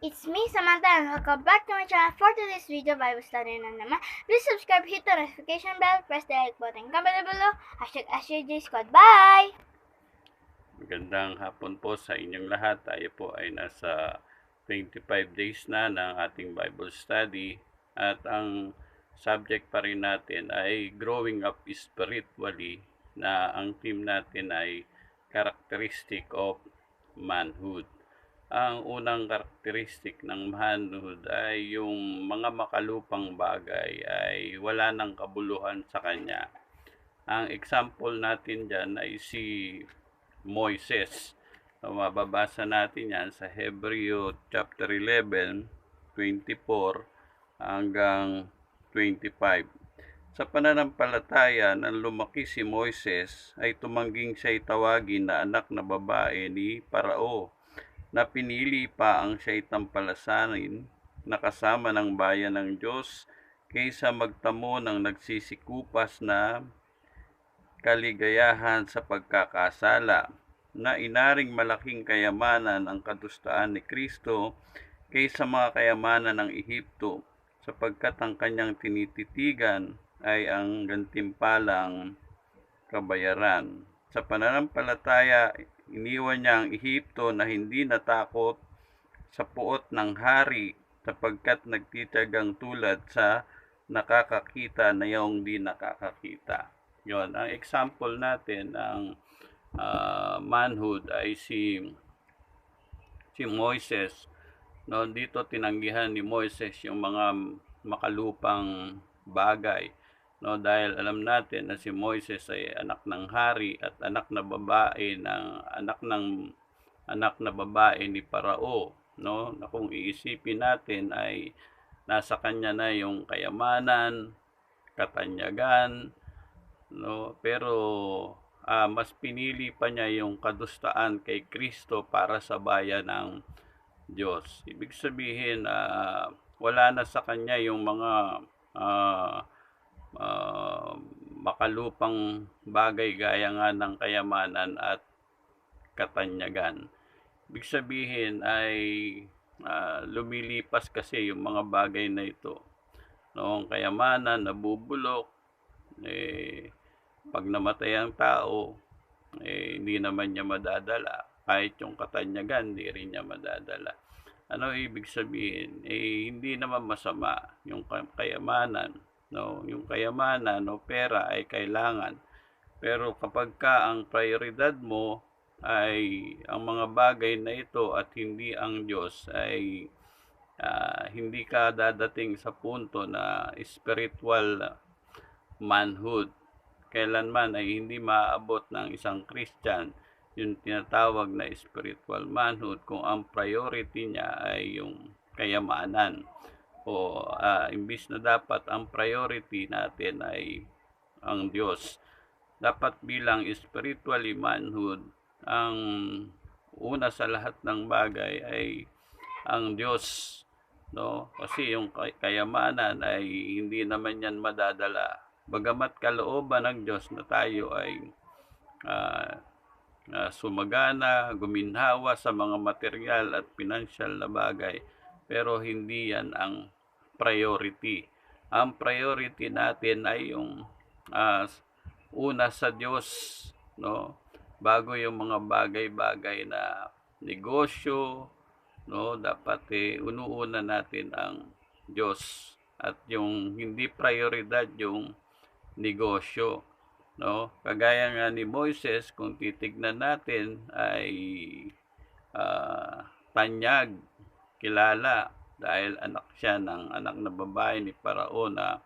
It's me, Samantha, and welcome back to my channel for today's video Bible study na naman. Please subscribe, hit the notification bell, press the like button, comment below, #SJJ Squad. Bye! Magandang hapon po sa inyong lahat. Tayo po ay nasa 25 days na ng ating Bible study at ang subject pa rin natin ay growing up spiritually, na ang theme natin ay characteristic of manhood. Ang unang karakteristik ng manhood ay yung mga makalupang bagay ay wala ng kabuluhan sa kanya. Ang example natin dyan ay si Moises. So, mababasa natin yan sa Hebreo chapter 11, 24 hanggang 25. Sa pananampalataya nang lumaki si Moises, ay tumangging siya'y tawagin na anak na babae ni Parao, na pinili pa ang siya'y tampalasanin na kasama ng bayan ng Diyos kaysa magtamo ng nagsisikupas na kaligayahan sa pagkakasala, na inaring malaking kayamanan ang kadustaan ni Kristo kaysa mga kayamanan ng Ehipto, sapagkat ang kanyang tinititigan ay ang gantimpalang kabayaran. Sa pananampalataya, iniwan niya ang Ehipto na hindi natakot sa puot ng hari, sapagkat nagtitiyagang tulad sa nakakakita na yung di nakakakita. Yon, ang example natin ng manhood ay si Moises. No, dito tinanggihan ni Moises yung mga makalupang bagay. No, dahil alam natin na si Moises ay anak ng hari at anak na babae ni Parao, no? Na kung iisipin natin ay nasa kanya na yung kayamanan, katanyagan, no? Pero mas pinili pa niya yung kadustaan kay Kristo para sa bayan ng Diyos. Ibig sabihin, wala na sa kanya yung mga makalupang bagay gaya nga ng kayamanan at katanyagan. Ibig sabihin ay lumilipas kasi yung mga bagay na ito. Noong kayamanan, nabubulok, pag namatay ang tao, hindi naman niya madadala. Kahit yung katanyagan, hindi rin niya madadala. Ano ibig sabihin? Hindi naman masama yung kayamanan. No? Yung kayamanan o pera ay kailangan. Pero kapag ka ang prioridad mo ay ang mga bagay na ito at hindi ang Diyos, ay hindi ka dadating sa punto na spiritual manhood. Kailanman ay hindi maaabot ng isang Christian yung tinatawag na spiritual manhood kung ang priority niya ay yung kayamanan, o imbis na dapat ang priority natin ay ang Diyos. Dapat bilang spiritually manhood, ang una sa lahat ng bagay ay ang Diyos, no? Kasi yung kayamanan ay hindi naman yan madadala. Bagamat kalooban ng Diyos na tayo ay sumagana, guminhawa sa mga material at pinansyal na bagay, pero hindi yan ang priority. Ang priority natin ay yung una sa Diyos, no? Bago yung mga bagay-bagay na negosyo, no? Dapat unuuna natin ang Diyos, at yung hindi prioridad yung negosyo, no? Kagaya nga ni Moises, kung titignan natin ay tanyag, kilala dahil anak siya ng anak na babae ni Parao na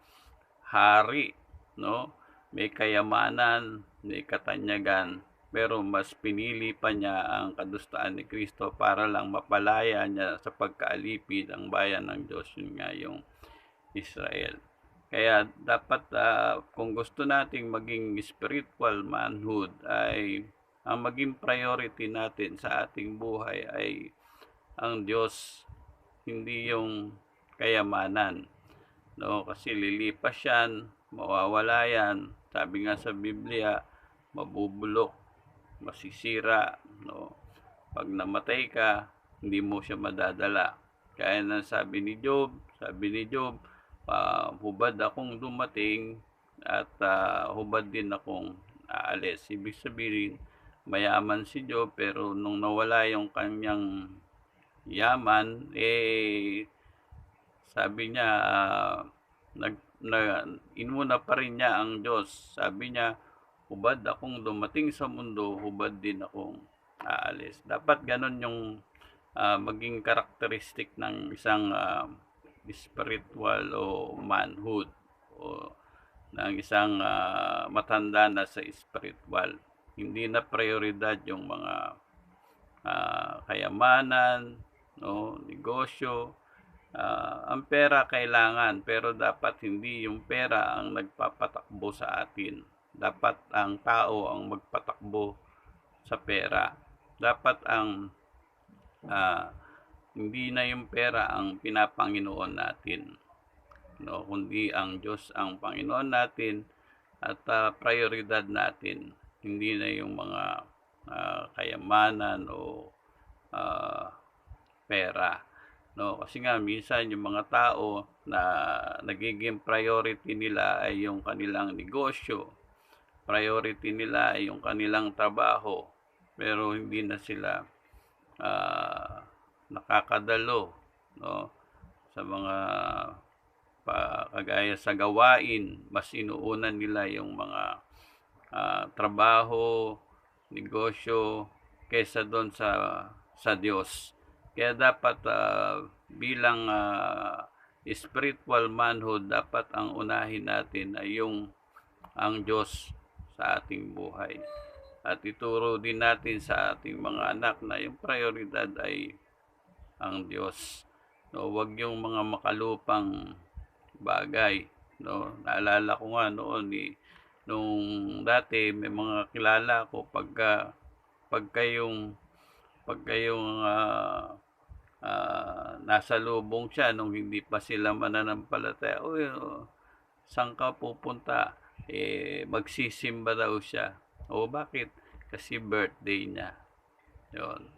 hari, no? May kayamanan, may katanyagan, pero mas pinili pa niya ang kadustaan ni Kristo para lang mapalaya niya sa pagkaalipid ang bayan ng Diyos, yun nga yung Israel. Kaya dapat kung gusto nating maging spiritual manhood, ay ang maging priority natin sa ating buhay ay ang Diyos, hindi yung kayamanan, no? Kasi lilipas yan, mawawala yan. Sabi nga sa Biblia, mabubulok, masisira, no? Pag namatay ka, hindi mo siya madadala. Kaya na sabi ni Job, hubad akong dumating at hubad din akong aalis. Ibig sabihin, mayaman si Job pero nung nawala yung kanyang yaman, sabi niya, inuna pa rin niya ang Diyos. Sabi niya, hubad akong dumating sa mundo, hubad din akong aalis. Dapat ganon yung maging karakteristik ng isang spiritual o manhood o ng isang matanda na sa spiritual. Hindi na prioridad yung mga kayamanan, no, negosyo. Ang pera kailangan, pero dapat hindi yung pera ang nagpapatakbo sa atin. Dapat ang tao ang magpatakbo sa pera. Dapat ang hindi na yung pera ang pinapanginoon natin, no, kundi ang Diyos ang Panginoon natin at prioridad natin. Hindi na yung mga kayamanan o pera, no, kasi nga minsan yung mga tao na nagiging priority nila ay yung kanilang negosyo, priority nila ay yung kanilang trabaho, pero hindi na sila nakakadalo, no, sa mga kagaya sa gawain. Mas inuunan nila yung mga trabaho, negosyo kaysa doon sa Diyos. Kaya dapat bilang spiritual manhood, dapat ang unahin natin ay ang Diyos sa ating buhay. At ituro din natin sa ating mga anak na yung prioridad ay ang Diyos. No, wag yung mga makalupang bagay, no. Naalala ko nga noon nung dati may mga kilala ko pagka yung nasa lubong siya nung hindi pa sila mananampalataya, saan ka pupunta? Magsisimba daw siya. Bakit? Kasi birthday niya. Yun.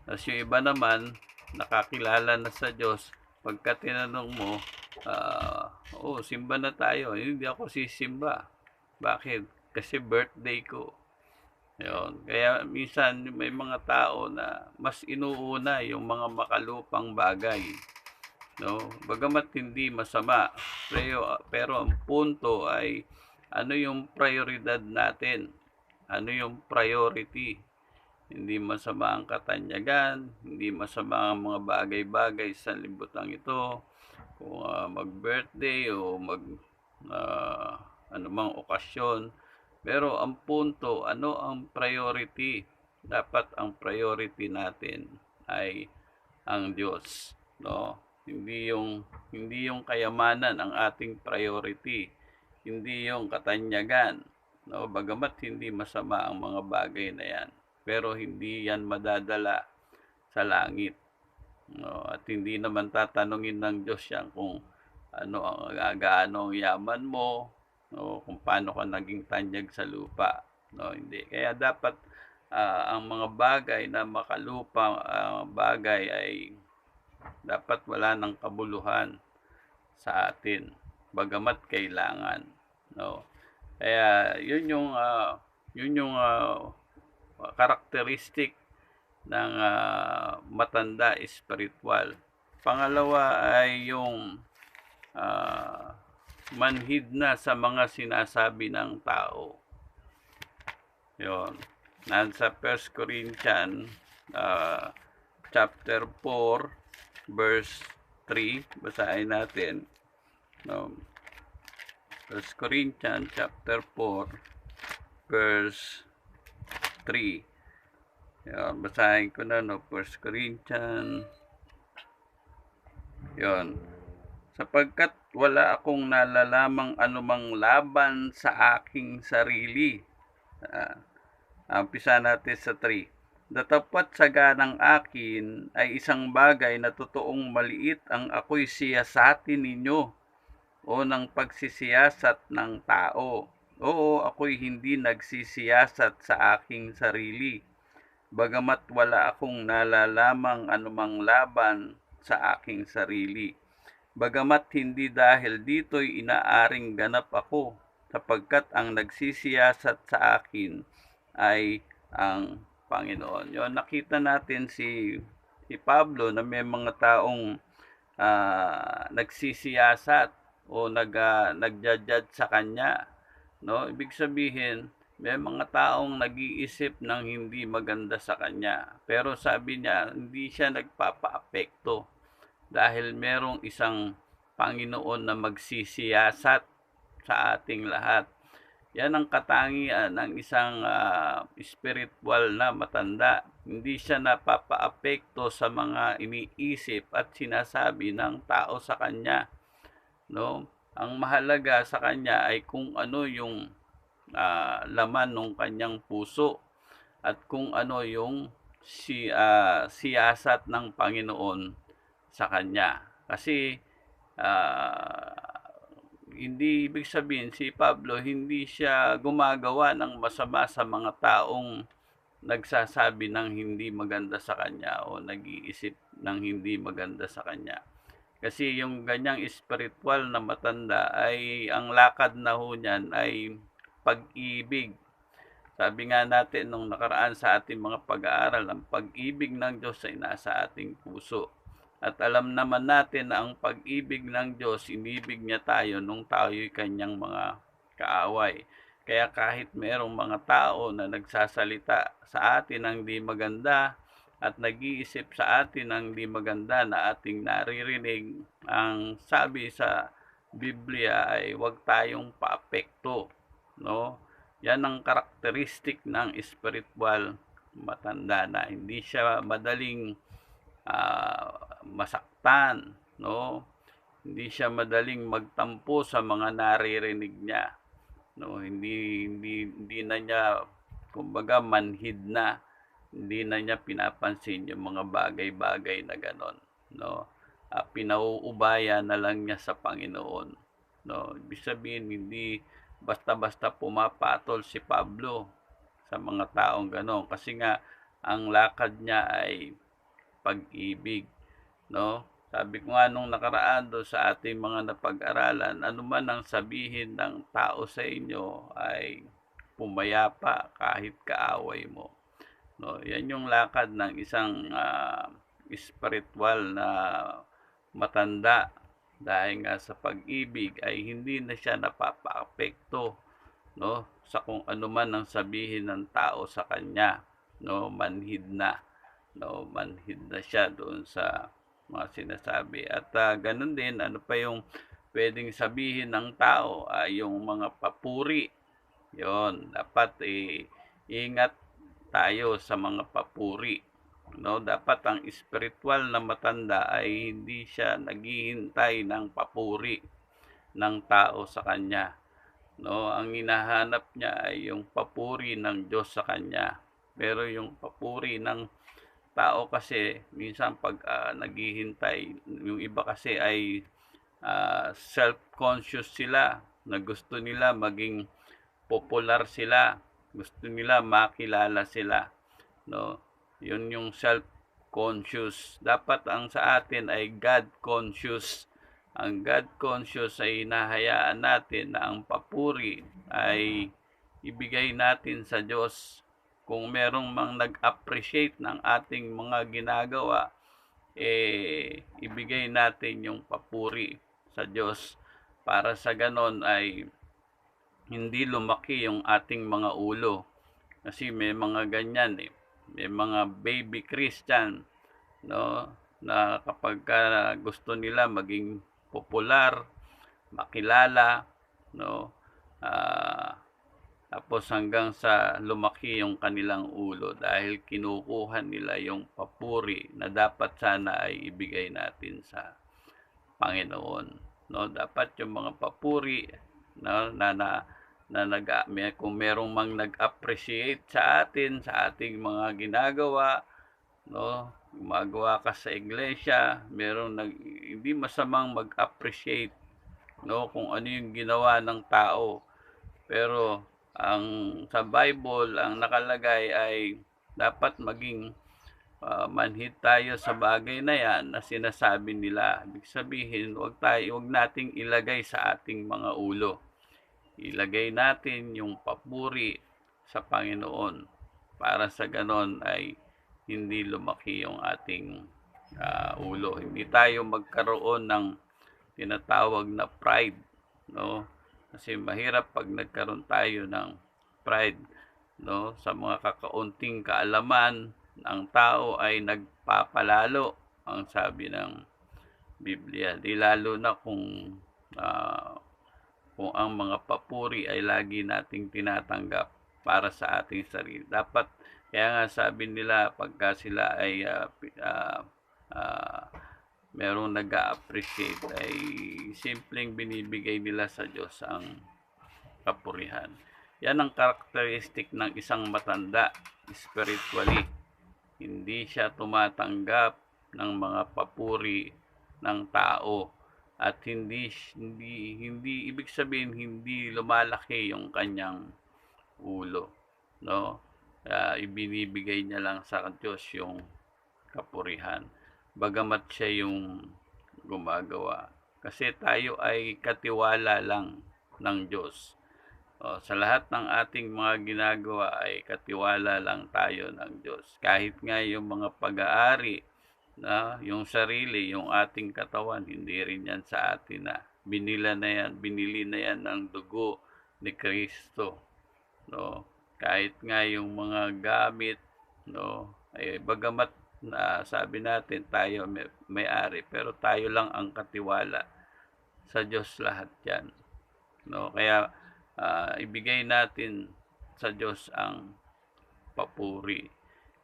Tapos yung iba naman, nakakilala na sa Diyos, pagka tinanong mo, simba na tayo. Hindi ako sisimba. Bakit? Kasi birthday ko. Yun. Kaya minsan may mga tao na mas inuuna yung mga makalupang bagay, no? Bagamat hindi masama, pero ang punto ay ano yung prioridad natin? Ano yung priority? Hindi masama ang katanyagan, hindi masama ang mga bagay-bagay sa libutan ito. Kung mag-birthday o anumang okasyon. Pero ang punto, ano ang priority? Dapat ang priority natin ay ang Diyos, no? Hindi yung kayamanan ang ating priority. Hindi yung katanyagan, no? Bagamat hindi masama ang mga bagay na yan, pero hindi yan madadala sa langit, no? At hindi naman tatanungin ng Diyos yan kung gaano ang yaman mo, no? Kung paano ka naging tanyag sa lupa, no? Hindi. Kaya dapat ang mga bagay na makalupang bagay ay dapat wala ng kabuluhan sa atin, bagamat kailangan, no? Kaya yun yung karakteristik ng matanda spiritual. Pangalawa ay yung manhid na sa mga sinasabi ng tao. Yun. Nasa 1 Corinthians chapter 4 verse 3, basahin natin, no? 1 Corinthians chapter 4 verse 3. Yan, basahin ko na, no? 1 Corinthians. Yon. Sapagkat wala akong nalalamang anumang laban sa aking sarili. Umpisa natin sa 3. Datapwat sa ganang akin ay isang bagay na totoong maliit ang ako'y siyasatin ninyo o ng pagsisiyasat ng tao. Oo, ako'y hindi nagsisiyasat sa aking sarili. Bagamat wala akong nalalamang anumang laban sa aking sarili. Bagamat hindi dahil dito'y inaaring ganap ako, sapagkat ang nagsisiyasat sa akin ay ang Panginoon. Yun, nakita natin si Pablo na may mga taong nagsisiyasat o nagja-judge sa kanya, no? Ibig sabihin, may mga taong nag-iisip ng hindi maganda sa kanya. Pero sabi niya, hindi siya nagpapaapekto dahil merong isang Panginoon na magsisiyasat sa ating lahat. Yan ang katangian ng isang spiritual na matanda. Hindi siya napapaapekto sa mga iniisip at sinasabi ng tao sa kanya. No? Ang mahalaga sa kanya ay kung ano yung laman ng kanyang puso at kung ano yung siyasat ng Panginoon sa kanya. Kasi hindi ibig sabihin si Pablo hindi siya gumagawa ng masama sa mga taong nagsasabi ng hindi maganda sa kanya o nag-iisip ng hindi maganda sa kanya. Kasi yung ganyang spiritual na matanda ay ang lakad na ho niyan ay pag-ibig. Sabi nga natin nung nakaraan sa ating mga pag-aaral, ang pag-ibig ng Diyos ay nasa ating puso. At alam naman natin na ang pag-ibig ng Diyos, inibig niya tayo nung tayo'y kanyang mga kaaway. Kaya kahit merong mga tao na nagsasalita sa atin ng di maganda at nag-iisip sa atin ng di maganda na ating naririnig, ang sabi sa Biblia ay huwag tayong paapekto, no? Yan ang karakteristik ng spiritual matanda na hindi siya madaling masaktan, no? Hindi siya madaling magtampo sa mga naririnig niya, no? Hindi na niya kumbaga manhid na, hindi na niya pinapansin yung mga bagay-bagay na ganon, no? Pinauubaya na lang niya sa Panginoon, no? Ibig sabihin hindi basta-basta pumapatol si Pablo sa mga taong ganon kasi nga ang lakad niya ay pag-ibig, no? Sabi ko nga nung nakaraan do sa ating mga napag-aralan, ano man ang sabihin ng tao sa inyo ay pumayapa kahit kaaway mo, no? Yan yung lakad ng isang spiritual na matanda dahil nga sa pag-ibig ay hindi na siya napapaapekto, no, sa kung ano man ang sabihin ng tao sa kanya, no? Manhid na siya doon sa mga sinasabi. At ganun din, ano pa yung pwedeng sabihin ng tao, yung mga papuri. Yon, dapat ingat tayo sa mga papuri, no? Dapat ang spiritual na matanda ay hindi siya naghihintay ng papuri ng tao sa kanya, no? Ang hinahanap niya ay yung papuri ng Diyos sa kanya. Pero yung papuri ng tao kasi minsan pag naghihintay, yung iba kasi ay self-conscious sila na gusto nila maging popular sila, gusto nila makilala sila, no? Yun yung self-conscious. Dapat ang sa atin ay God-conscious. Ang God-conscious ay hinahayaan natin na ang papuri ay ibigay natin sa Diyos. Kung merong mang nag-appreciate ng ating mga ginagawa, ibigay natin yung papuri sa Diyos para sa ganon ay hindi lumaki yung ating mga ulo. Kasi may mga ganyan may mga baby Christian, no, na kapag gusto nila maging popular, makilala, no, tapos hanggang sa lumaki yung kanilang ulo dahil kinukuha nila yung papuri na dapat sana ay ibigay natin sa Panginoon, no? Dapat yung mga papuri, no, kung merong mang nag-appreciate sa atin, sa ating mga ginagawa, no? Gumagawa ka sa iglesia, hindi masamang mag-appreciate, no, kung ano yung ginawa ng tao. Pero sa Bible, ang nakalagay ay dapat maging manhid tayo sa bagay na yan na sinasabi nila. Ibig sabihin, wag nating ilagay sa ating mga ulo. Ilagay natin yung papuri sa Panginoon para sa ganon ay hindi lumaki yung ating ulo. Hindi tayo magkaroon ng tinatawag na pride, no? Kasi mahirap pag nagkaroon tayo ng pride, no? Sa mga kakaunting kaalaman, ang tao ay nagpapalalo, ang sabi ng Biblia. Di lalo na kung ang mga papuri ay lagi nating tinatanggap para sa ating sarili. Dapat, kaya nga sabi nila, pagka sila ay merong nag-a-appreciate, ay simpleng binibigay nila sa Diyos ang kapurihan. Yan ang karakteristik ng isang matanda spiritually. Hindi siya tumatanggap ng mga papuri ng tao at hindi ibig sabihin hindi lumalaki yung kanyang ulo, no? Ibinibigay niya lang sa Diyos yung kapurihan, bagamat siya yung gumagawa, kasi tayo ay katiwala lang ng Diyos. Sa lahat ng ating mga ginagawa ay katiwala lang tayo ng Diyos. Kahit nga yung mga pag-aari, yung sarili, yung ating katawan, hindi rin yan sa atin na binili na yan ng dugo ni Kristo. No? Kahit nga yung mga gamit, no, ay bagamat sabi natin tayo may-ari, pero tayo lang ang katiwala. Sa Diyos lahat yan. No? Kaya ibigay natin sa Diyos ang papuri.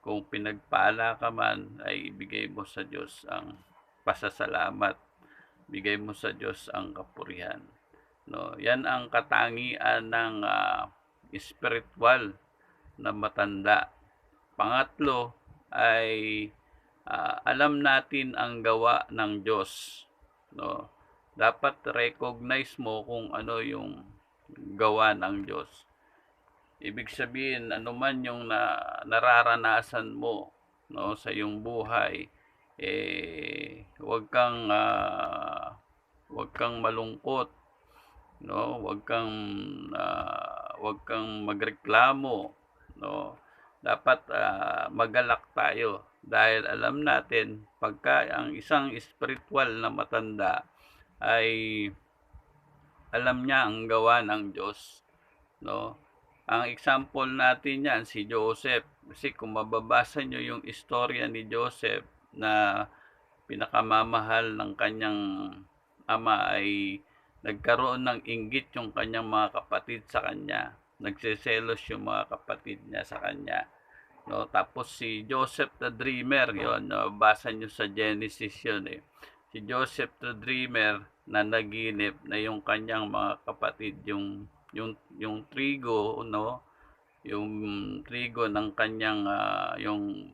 Kung pinagpala ka man, ay ibigay mo sa Diyos ang pasasalamat. Bigay mo sa Diyos ang kapurihan. No, yan ang katangian ng spiritual na matanda. Pangatlo ay alam natin ang gawa ng Diyos. No, dapat recognize mo kung ano yung gawa ng Diyos. Ibig sabihin, anuman yung nararanasan mo, no, sa iyong buhay, wag kang malungkot, no, wag kang magreklamo, no. Dapat magalak tayo dahil alam natin pagka ang isang spiritual na matanda ay alam niya ang gawa ng Diyos, no? Ang example natin yan, si Joseph. Kasi kung mababasa nyo yung istorya ni Joseph na pinakamamahal ng kanyang ama, ay nagkaroon ng inggit yung kanyang mga kapatid sa kanya. Nagseselos yung mga kapatid niya sa kanya. No? Tapos si Joseph the Dreamer, yun, basa nyo sa Genesis yun eh. Si Joseph the Dreamer na naginip na yung kanyang mga kapatid, yung trigo, no, yung trigo ng kanyang yung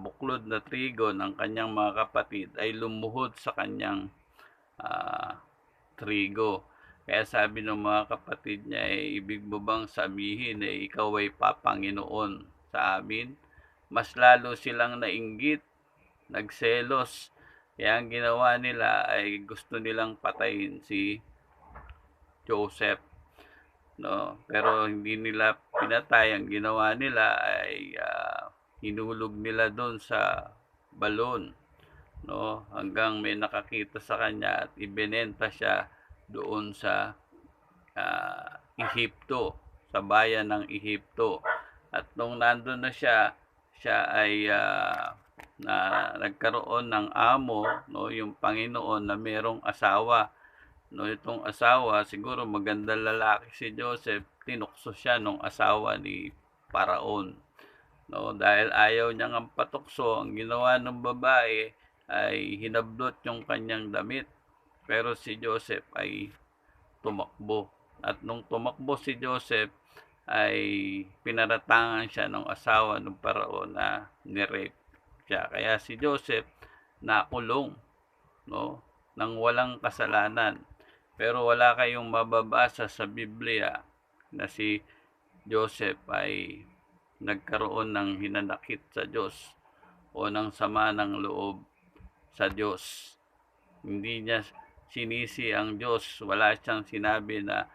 buklod na trigo ng kanyang mga kapatid ay lumuhod sa kanyang trigo. Kaya sabi ng mga kapatid niya, ibig mo bang sabihin ikaw ay papanginoon sa amin? Mas lalo silang nainggit, nagselos. Kaya ang ginawa nila ay gusto nilang patayin si Joseph, no? Pero hindi nila pinatay. Ang ginawa nila ay hinulog nila doon sa balon, no? Hanggang may nakakita sa kanya at ibinenta siya doon sa Ehipto, sa bayan ng Ehipto. At nung nandun na siya ay nagkaroon ng amo, no, yung Panginoon, na merong asawa. No, itong asawa, siguro magandang lalaki si Joseph, tinukso siya nung asawa ni Paraon. No, dahil ayaw niya ng patukso, ang ginawa ng babae ay hinablot yung kanyang damit. Pero si Joseph ay tumakbo. At nung tumakbo si Joseph, ay pinaratangan siya ng asawa ng Paraon na ni-rape siya. Kaya si Joseph nakulong, no, nang walang kasalanan. Pero wala kayong mababasa sa Biblia na si Joseph ay nagkaroon ng hinanakit sa Diyos o ng sama ng loob sa Diyos. Hindi niya sinisi ang Diyos. Wala siyang sinabi na,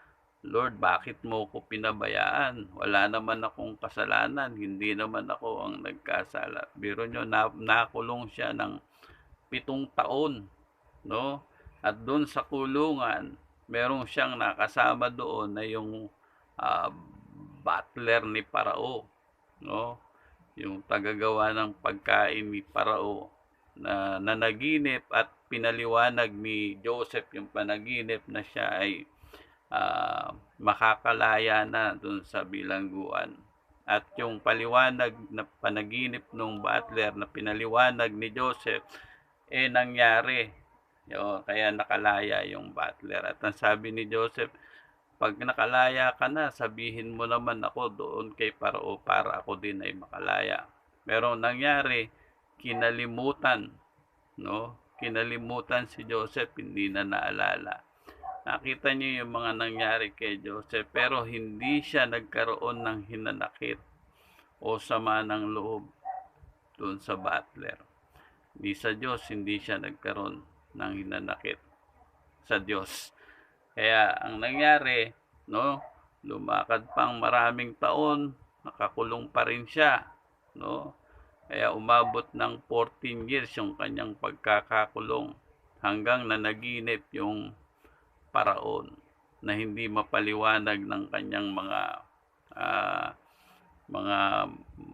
Lord, bakit mo ko pinabayaan? Wala naman akong kasalanan. Hindi naman ako ang nagkasala. Biro nyo, nakulong siya ng 7 taon. No? At doon sa kulungan, merong siyang nakasama doon na yung ah, butler ni Parao. No? Yung tagagawa ng pagkain ni Parao na nanaginip at pinaliwanag ni Joseph yung panaginip na siya ay makakalaya na dun sa bilangguan. At yung paliwanag na panaginip ng butler na pinaliwanag ni Joseph, nangyari. Kaya nakalaya yung butler. At ang sabi ni Joseph, pag nakalaya ka na, sabihin mo naman ako doon kay Parao para ako din ay makalaya. Pero nangyari, kinalimutan, no? Kinalimutan si Joseph, hindi na naalala. Nakita niyo yung mga nangyari kay Joseph, pero hindi siya nagkaroon ng hinanakit o sama ng loob doon sa butler. Di sa Diyos, hindi siya nagkaroon ng hinanakit sa Diyos. Kaya ang nangyari, no, lumakad pang maraming taon, nakakulong pa rin siya, no? Kaya umabot ng 14 years yung kanyang pagkakakulong hanggang nanaginip yung Paraon na hindi mapaliwanag ng kanyang mga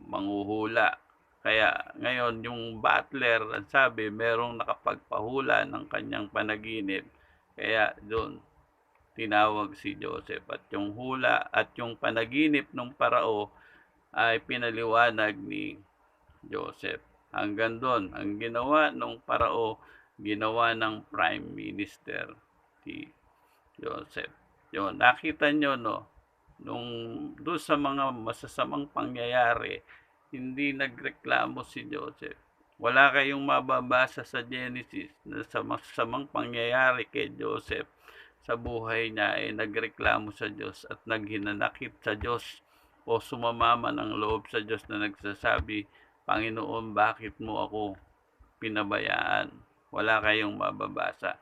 manghuhula. Kaya ngayon yung butler, ang sabi, merong nakapagpahula ng kanyang panaginip. Kaya doon tinawag si Joseph, at yung hula at yung panaginip ng Parao ay pinaliwanag ni Joseph. Hanggang doon, ang ginawa ng Parao, ginawa ng Prime Minister si Joseph. Yun, nakita nyo, no, nung doon sa mga masasamang pangyayari, hindi nagreklamo si Joseph. Wala kayong mababasa sa Genesis na sa masasamang pangyayari kay Joseph sa buhay niya ay nagreklamo sa Diyos at naghinanakit sa Diyos o sumamama ng loob sa Diyos na nagsasabi, Panginoon, bakit mo ako pinabayaan? Wala kayong mababasa.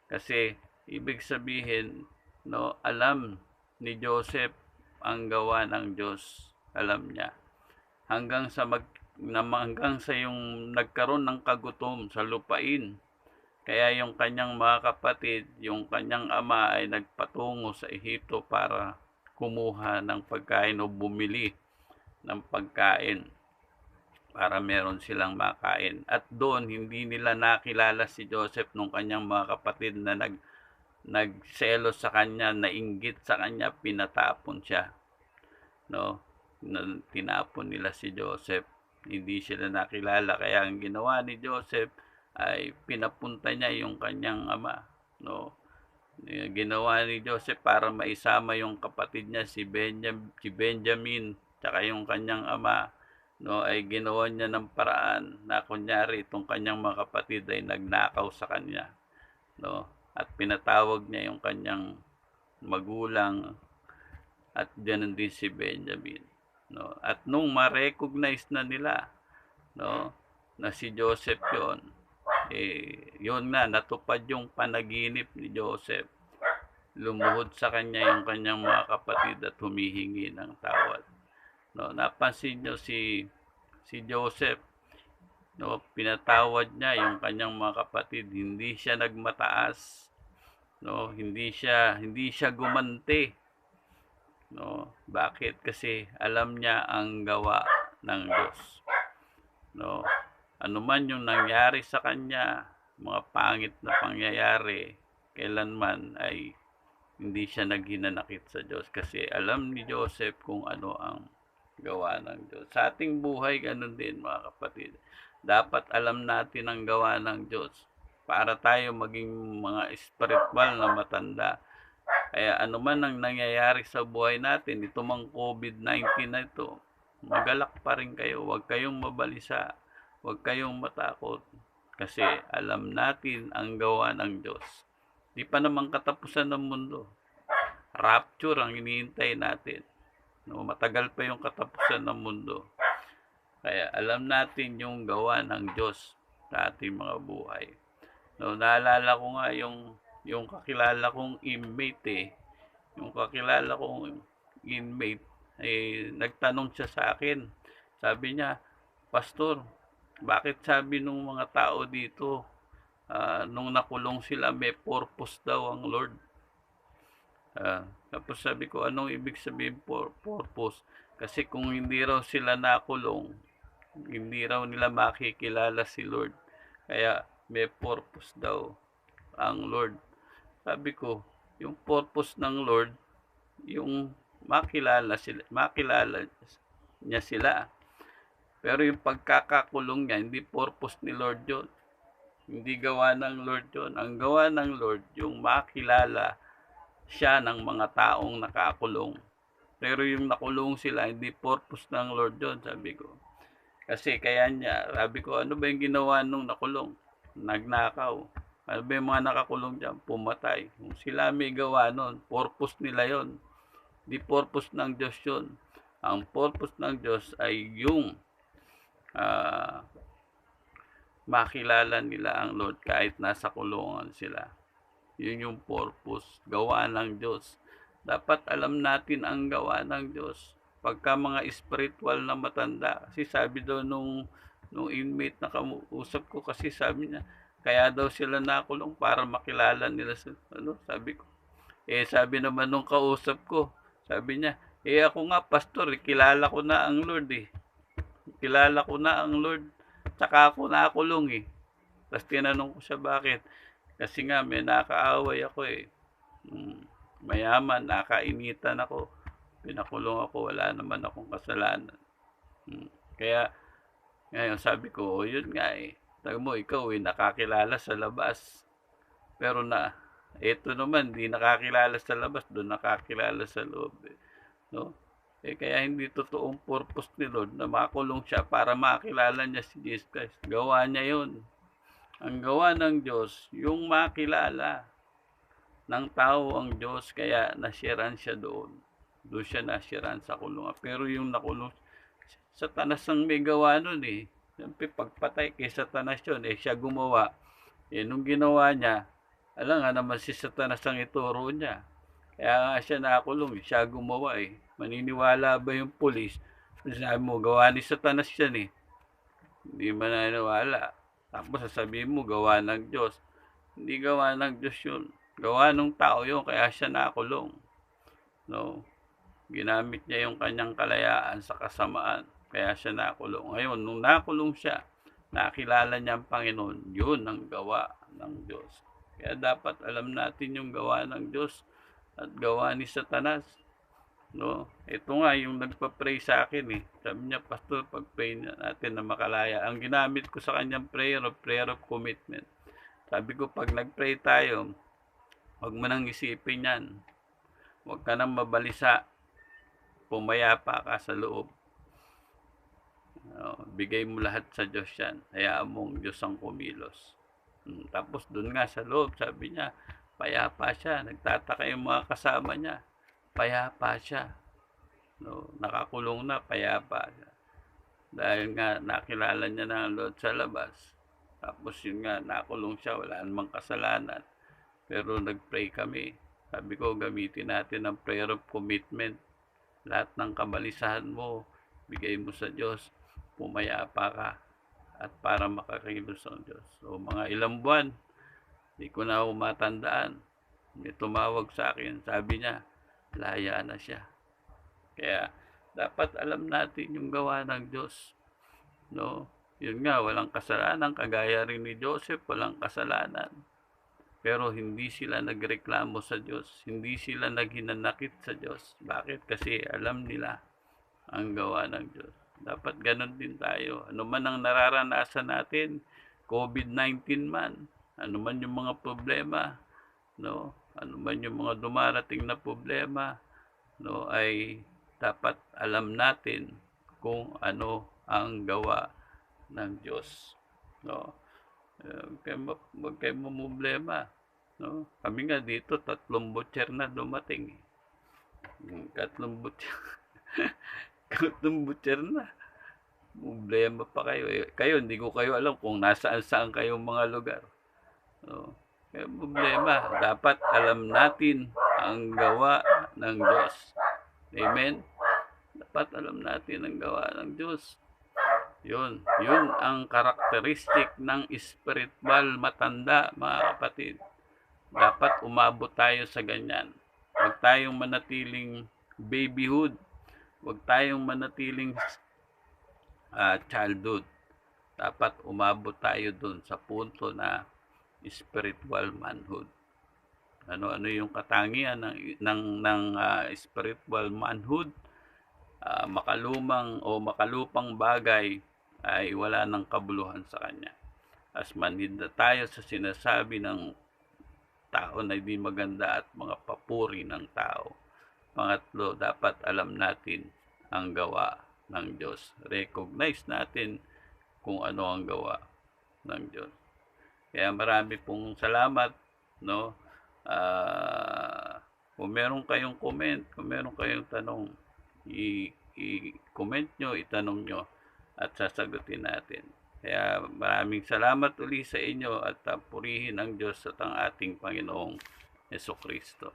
Kasi ibig sabihin, no, alam ni Joseph ang gawa ng Diyos. Alam niya. Hanggang sa yung nagkaroon ng kagutom sa lupain. Kaya yung kanyang mga kapatid, yung kanyang ama ay nagpatungo sa Ehipto para kumuha ng pagkain o bumili ng pagkain para meron silang makain. At doon, hindi nila nakilala si Joseph nung kanyang mga kapatid na nagselos sa kanya, nainggit sa kanya, pinatapon siya. No? Tinapon nila si Joseph. Hindi sila nakilala. Kaya ang ginawa ni Joseph ay pinapunta niya yung kanyang ama. No? Ginawa ni Joseph para maisama yung kapatid niya, si Benjamin, tsaka yung kanyang ama. No, ay ginawa niya ng paraan na kunyari itong kanyang mga kapatid ay nagnakaw sa kanya. No? At pinatawag niya yung kanyang magulang at ganoon din si Benjamin. No? At nung ma-recognize na nila, no, na si Joseph yon, yun na, natupad yung panaginip ni Joseph. Lumuhod sa kanya yung kanyang mga kapatid at humihingi ng tawad. No, napansin nyo si Joseph, no, pinatawad niya yung kanyang mga kapatid, hindi siya nagmataas, no, hindi siya gumanti, no. Bakit? Kasi alam niya ang gawa ng Diyos, no. Ano man yung nangyari sa kanya, mga pangit na pangyayari, kailanman ay hindi siya naghinanakit sa Diyos kasi alam ni Joseph kung ano ang gawa ng Diyos. Sa ating buhay, ganun din mga kapatid. Dapat alam natin ang gawa ng Diyos para tayo maging mga spiritual na matanda. Kaya ano man ang nangyayari sa buhay natin, ito mang COVID-19 na ito, magalak pa rin kayo. Huwag kayong mabalisa. Huwag kayong matakot. Kasi alam natin ang gawa ng Diyos. Di pa naman katapusan ng mundo. Rapture ang hinihintay natin. No, matagal pa yung katapusan ng mundo. Kaya alam natin yung gawa ng Diyos sa ating mga buhay. No, naalala ko nga yung kakilala kong inmate Yung kakilala kong inmate nagtanong siya sa akin. Sabi niya, "Pastor, bakit sabi nung mga tao dito nung nakulong sila may purpose daw ang Lord?" Tapos sabi ko, "Anong ibig sabihin purpose?" Kasi kung hindi raw sila nakulong, hindi raw nila makikilala si Lord. Kaya may purpose daw ang Lord. Sabi ko, yung purpose ng Lord, yung makilala niya sila. Pero yung pagkakakulong niya, hindi purpose ni Lord yun. Hindi gawa ng Lord yun. Ang gawa ng Lord, yung makilala siya ng mga taong nakakulong. Pero yung nakulong sila, hindi purpose ng Lord yun, sabi ko. Kasi kaya niya, sabi ko, ano ba yung ginawa nung nakulong? Nagnakaw. Ano ba yung mga nakakulong dyan? Pumatay. Kung sila may gawa nun, purpose nila yon. Di purpose ng Diyos yun. Ang purpose ng Diyos ay yung ah, makilala nila ang Lord kahit nasa kulungan sila. Yun yung purpose, gawa ng Diyos. Dapat alam natin ang gawa ng Diyos. Pagka mga spiritual na matanda, kasi sabi daw nung inmate na kausap ko, kasi sabi niya, kaya daw sila nakulong para makilala nila ano, sabi ko. Sabi naman nung kausap ko, sabi niya, ako nga pastor, kilala ko na ang Lord Kilala ko na ang Lord. Tsaka ako nakulong Tapos tinanong ko siya bakit. Kasi nga may nakaaway ako Mayaman, nakainitan ako. Pinakulong ako, wala naman akong kasalanan. Kaya, ngayon sabi ko, yun nga Sabi mo, ikaw nakakilala sa labas. Pero ito naman, di nakakilala sa labas, doon nakakilala sa loob. No? Kaya hindi totoong purpose ni Lord na makulong siya para makilala niya si Jesus Christ. Gawa niya yun. Ang gawa ng Diyos, yung makilala ng tao ang Diyos, kaya nasiran siya doon. Doon siya nasiran sa kulungan. Pero yung nakulong, Satanas ang may gawa nun Siyempre, pagpatay kay Satanas yun, siya gumawa. Nung ginawa niya, alam nga naman si Satanas ang ituro niya. Kaya nga siya nakulong, siya gumawa Maniniwala ba yung pulis? Sabi mo, gawa ni Satanas yan Hindi maniniwala. Tapos sasabihin mo, gawa ng Diyos. Hindi gawa ng Diyos yun. Gawa ng tao yun, kaya siya nakulong. No? Ginamit niya yung kanyang kalayaan sa kasamaan. Kaya siya nakulong. Ngayon, nung nakulong siya, nakilala niya ang Panginoon, yun ang gawa ng Diyos. Kaya dapat alam natin yung gawa ng Diyos at gawa ni Satanas. No? Ito nga yung nagpa-pray sa akin Sabi niya, Pastor, pag-pray natin na makalaya. Ang ginamit ko sa kanyang prayer of commitment. Sabi ko, pag nag-pray tayo, huwag mo nang isipin yan. Huwag ka nang mabalisa. Pumayapa ka sa loob. Bigay mo lahat sa Diyos yan. Hayaan mong Diyos ang kumilos. Tapos doon nga sa loob, sabi niya, payapa siya. Nagtataka yung mga kasama niya. Payapa siya. No, nakakulong na, payapa siya. Dahil nga nakilala niya na ang Lord sa labas. Tapos yun nga, nakulong siya, wala namang kasalanan. Pero nag-pray kami. Sabi ko, gamitin natin ang prayer of commitment. Lahat ng kabalisahan mo, bigay mo sa Diyos. Pumayapa ka. At para makakilos ang Diyos. So, mga ilang buwan, di ko na matandaan. May tumawag sa akin, sabi niya, laya na siya. Kaya, dapat alam natin yung gawa ng Diyos. No? Yun nga, walang kasalanan. Kagaya rin ni Joseph, walang kasalanan. Pero hindi sila nagreklamo sa Diyos. Hindi sila naghinanakit sa Diyos. Bakit? Kasi alam nila ang gawa ng Diyos. Dapat ganun din tayo. Ano man ang nararanasan natin, COVID-19 man, ano man yung mga problema, no? Ano man yung mga dumarating na problema, no, ay dapat alam natin kung ano ang gawa ng Diyos, no? Huwag kayo mamumblema, no? Kami nga dito, 3 butcher na dumating. 3 butcher. 3 butcher na. Problema pa kayo, eh, kayo hindi ko kayo alam kung nasaan-saan kayong mga lugar. Oo, kaya problema, dapat alam natin ang gawa ng Diyos. Amen? Dapat alam natin ang gawa ng Diyos. Yun ang karakteristik ng spiritual matanda, mga kapatid. Dapat umabot tayo sa ganyan. Huwag tayong manatiling babyhood. Huwag tayong manatiling childhood. Dapat umabot tayo dun sa punto na spiritual manhood. Ano yung katangian ng spiritual manhood? Makalumang o makalupang bagay ay wala ng kabuluhan sa kanya. As manhid na tayo sa sinasabi ng tao na hindi maganda at mga papuri ng tao. Pangatlo, dapat alam natin ang gawa ng Diyos. Recognize natin kung ano ang gawa ng Diyos. Kaya marami pong salamat, no? Kung meron kayong comment, kung meron kayong tanong, i-comment nyo, itanong nyo, at sasagutin natin. Kaya maraming salamat uli sa inyo at purihin ang Diyos at ang ating Panginoong Jesucristo.